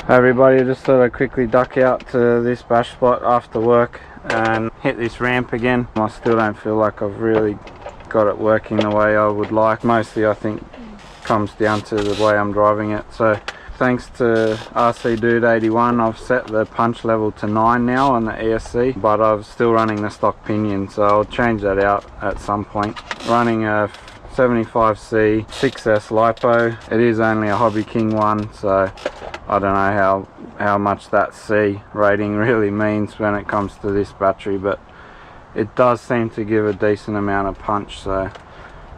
Everybody, just thought I'd quickly duck out to this bash spot after work and hit this ramp again. I still don't feel like I've really got it working the way I would like. Mostly I think comes down to the way I'm driving it. So thanks to RC Dude 81, I've set the punch level to 9 now on the ESC, but I'm still running the stock pinion, so I'll change that out at some point. Running a 75C 6S LiPo. It is only a Hobby King one, so I don't know how much that C rating really means when it comes to this battery, but it does seem to give a decent amount of punch, so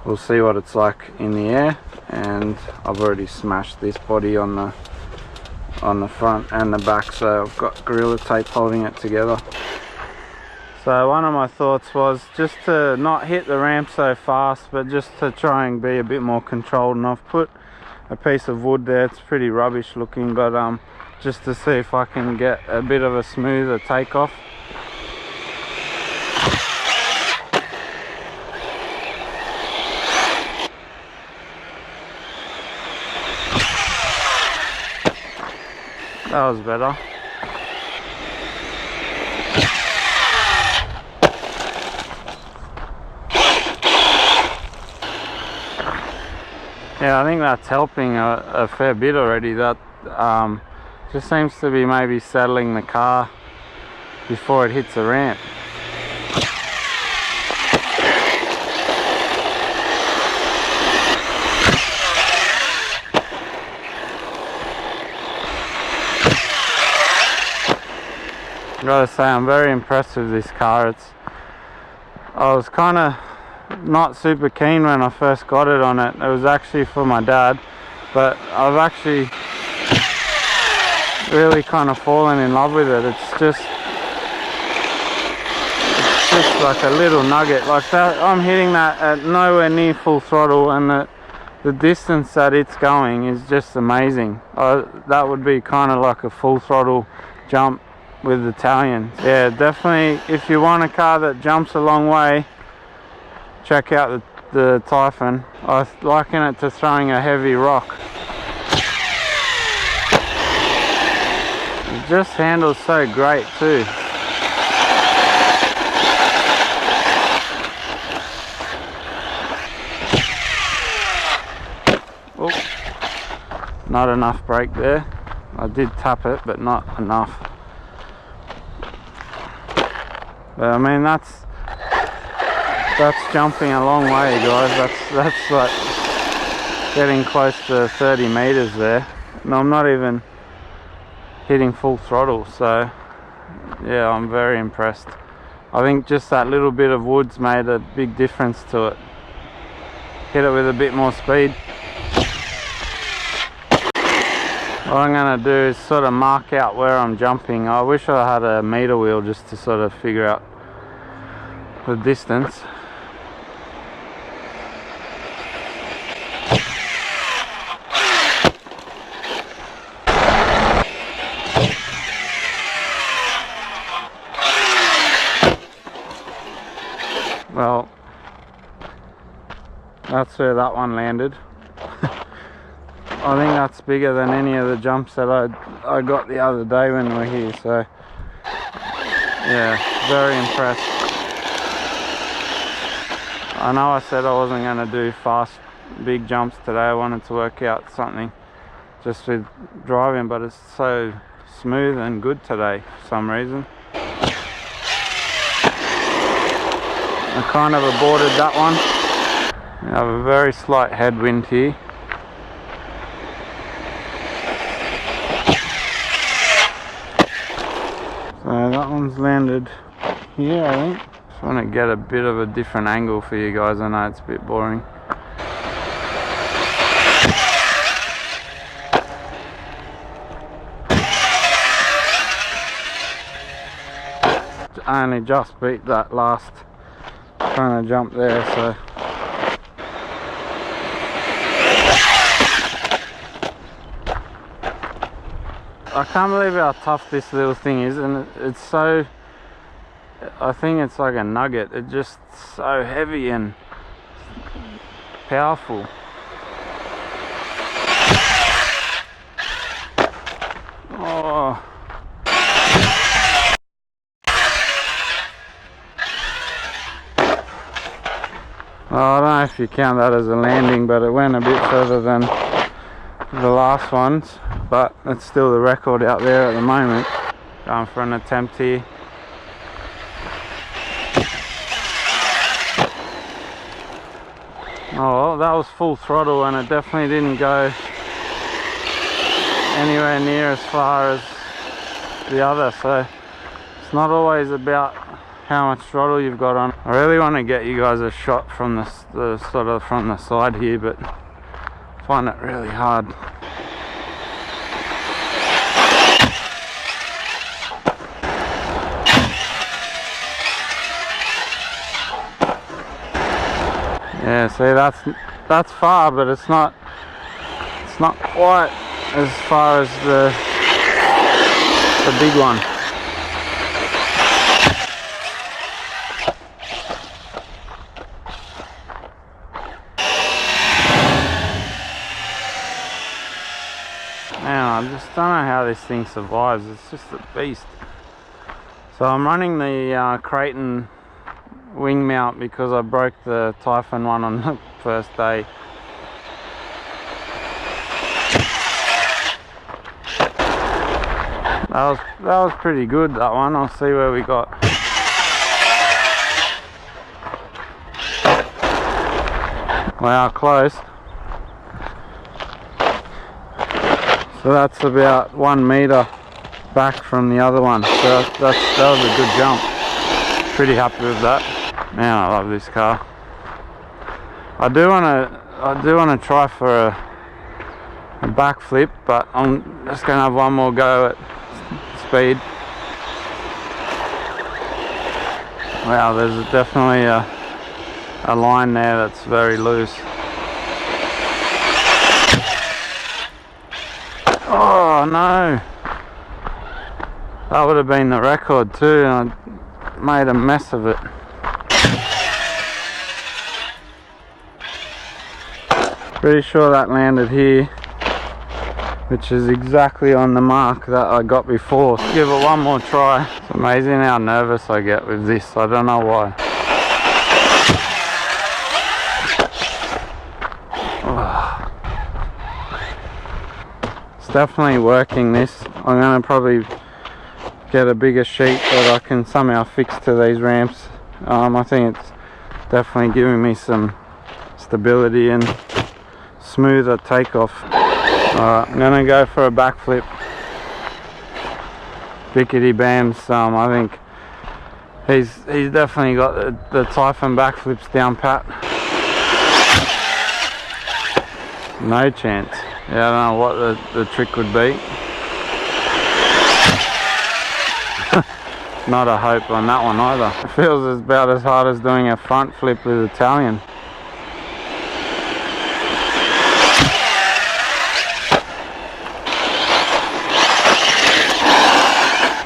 we'll see what it's like in the air. And I've already smashed this body on the front and the back, so I've got Gorilla Tape holding it together. So one of my thoughts was just to not hit the ramp so fast, but just to try and be a bit more controlled, and I've put a piece of wood there. It's pretty rubbish looking, but just to see if I can get a bit of a smoother takeoff. That was better. Yeah, I think that's helping a fair bit already. That just seems to be maybe settling the car before it hits a ramp. Gotta say, I'm very impressed with this car. I was kind of not super keen when I first got it on it. It was actually for my dad, but I've actually really kind of fallen in love with it. It's just like a little nugget like that. I'm hitting that at nowhere near full throttle, and the distance that it's going is just amazing. That would be kind of like a full throttle jump with Italian. Yeah, definitely, if you want a car that jumps a long way, check out the Typhon. I liken it to throwing a heavy rock. It just handles so great too. Oh, not enough brake there. I did tap it, but not enough. But I mean, that's jumping a long way, guys. That's like getting close to 30 meters there. And I'm not even hitting full throttle, so yeah, I'm very impressed. I think just that little bit of wood's made a big difference to it. Hit it with a bit more speed. What I'm going to do is sort of mark out where I'm jumping. I wish I had a meter wheel just to sort of figure out the distance. Well, that's where that one landed. I think that's bigger than any of the jumps that I got the other day when we were here, so yeah, very impressed. I know I said I wasn't going to do fast big jumps today. I wanted to work out something just with driving, but it's so smooth and good today for some reason. I kind of aborted that one. I have a very slight headwind here. So that one's landed here, I think. Just want to get a bit of a different angle for you guys. I know it's a bit boring. I only just beat that last kind of jump there, so I can't believe how tough this little thing is, and it's so, I think it's like a nugget. It's just so heavy and powerful. Oh. Well, I don't know if you count that as a landing, but it went a bit further than the last ones, but it's still the record out there at the moment. Going for an attempt here. Oh well, that was full throttle and it definitely didn't go anywhere near as far as the other, so it's not always about how much throttle you've got on. I really want to get you guys a shot from the sort of from the side here, but I find it really hard. Yeah, see, that's far, but it's not quite as far as the big one. Man, I just don't know how this thing survives. It's just a beast. So I'm running the Creighton wing mount because I broke the Typhon one on the first day. That was pretty good, that one. I'll see where we got. Wow, close. So that's about 1 meter back from the other one. So that was a good jump. Pretty happy with that. Man, I love this car. I do want to try for a backflip, but I'm just gonna have one more go at speed. Wow, there's definitely a line there that's very loose. Oh no! That would have been the record too, and I made a mess of it. Pretty sure that landed here, which is exactly on the mark that I got before. Give it one more try. It's amazing how nervous I get with this. I don't know why. It's definitely working this. I'm going to probably get a bigger sheet that I can somehow fix to these ramps. I think it's definitely giving me some stability and smoother takeoff. Alright, I'm gonna go for a backflip. Bicketybam. I think he's definitely got the Typhon backflips down pat. No chance. Yeah, I don't know what the trick would be. Not a hope on that one either. It feels about as hard as doing a front flip with Italian.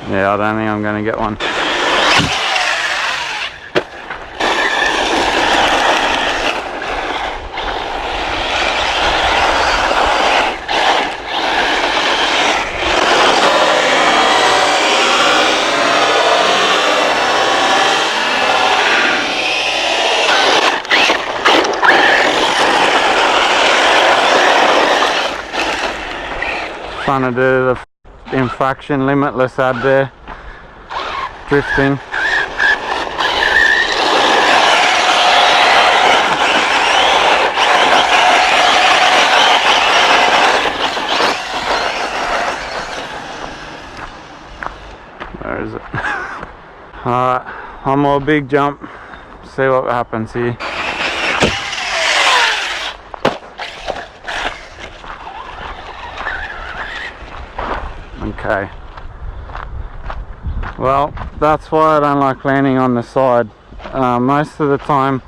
Yeah, I don't think I'm going to get one. Trying to do the infraction limitless ad there, drifting. Where is it? Alright, one more big jump, see what happens here. Okay, well, that's why I don't like landing on the side. Most of the time,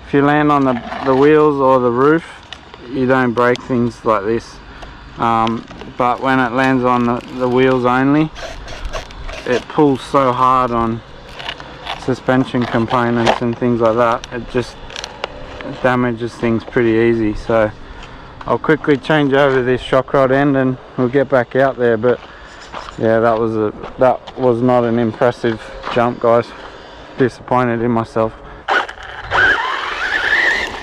if you land on the wheels or the roof, you don't break things like this. But when it lands on the wheels only, it pulls so hard on suspension components and things like that, it just damages things pretty easy. So I'll quickly change over this shock rod end and we'll get back out there. But Yeah, that was not an impressive jump, guys. Disappointed in myself.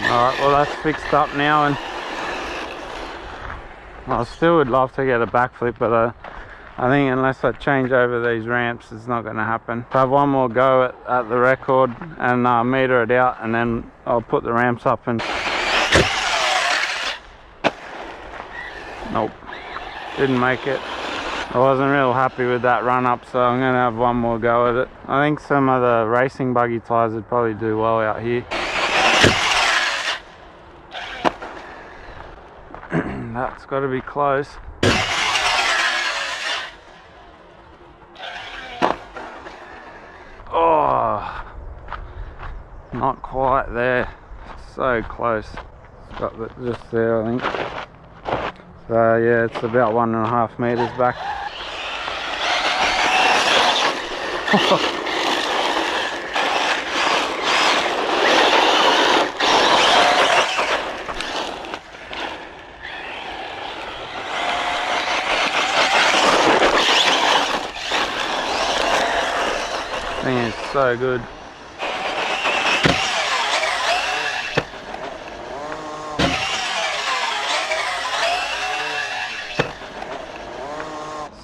Alright, well that's fixed up now, and I still would love to get a backflip, but I think unless I change over these ramps, it's not going to happen. So I have one more go at the record and meter it out, and then I'll put the ramps up and... Nope, didn't make it. I wasn't real happy with that run up, so I'm going to have one more go at it. I think some of the racing buggy tyres would probably do well out here. That's got to be close. Oh, not quite there. So close. It's got it just there, I think. So yeah, it's about 1.5 meters back. I think it's so good.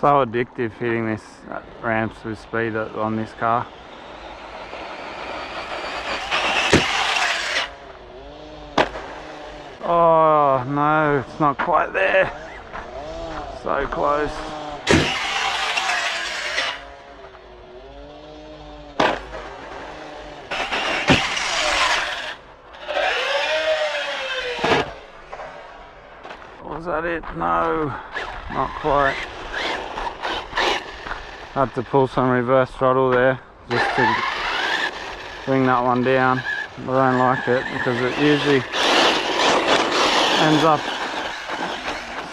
So addictive hitting this ramps with speed on this car. Oh no, it's not quite there. So close. Was that it? No, not quite. Had to pull some reverse throttle there just to bring that one down. I don't like it because it usually ends up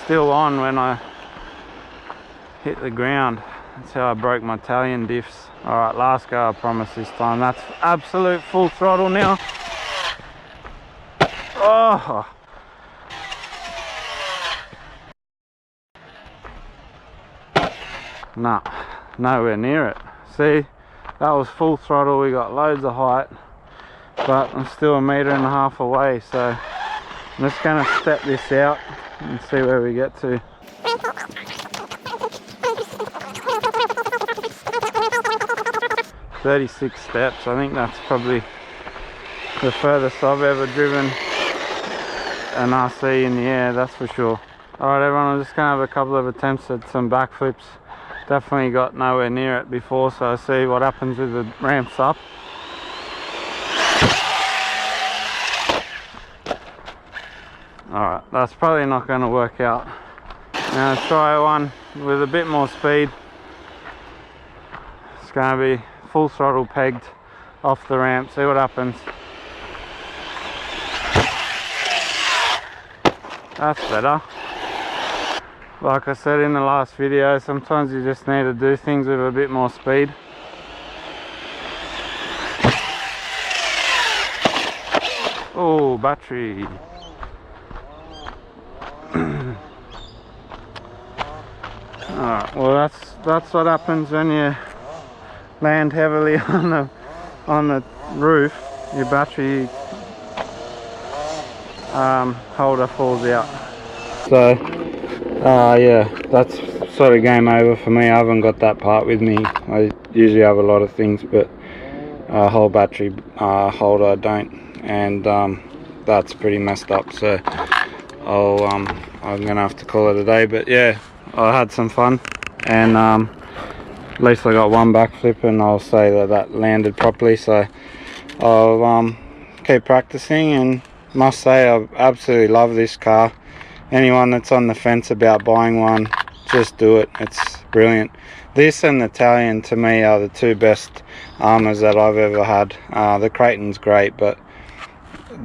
still on when I hit the ground. That's how I broke my Italian diffs. Alright, last go, I promise this time. That's absolute full throttle now. Oh! Nah, nowhere near it. See, that was full throttle, we got loads of height, but I'm still 1.5 meters away, so I'm just going to step this out and see where we get to. "36 steps, I think that's probably the furthest I've ever driven an RC in the air, that's for sure. Alright everyone, I'm just going to have a couple of attempts at some backflips. Definitely got nowhere near it before, so I'll see what happens with the ramps up. Alright, that's probably not going to work out. Now let's try one with a bit more speed. It's going to be full throttle pegged off the ramp, see what happens. That's better. Like I said in the last video, sometimes you just need to do things with a bit more speed. Oh, battery. Alright, well that's what happens when you land heavily on the roof. Your battery holder falls out. So yeah, that's sort of game over for me. I haven't got that part with me. I usually have a lot of things, but whole battery holder I don't, and that's pretty messed up, so I'm gonna have to call it a day. But yeah, I had some fun, and at least I got one backflip, and I'll say that landed properly, so I'll keep practicing. And must say I absolutely love this car. Anyone that's on the fence about buying one, just do it. It's brilliant. This and the Italian to me are the two best Arrmas that I've ever had. The Creighton's great, but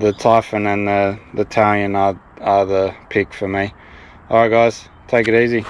the Typhon and the Italian are the pick for me. Alright guys, take it easy.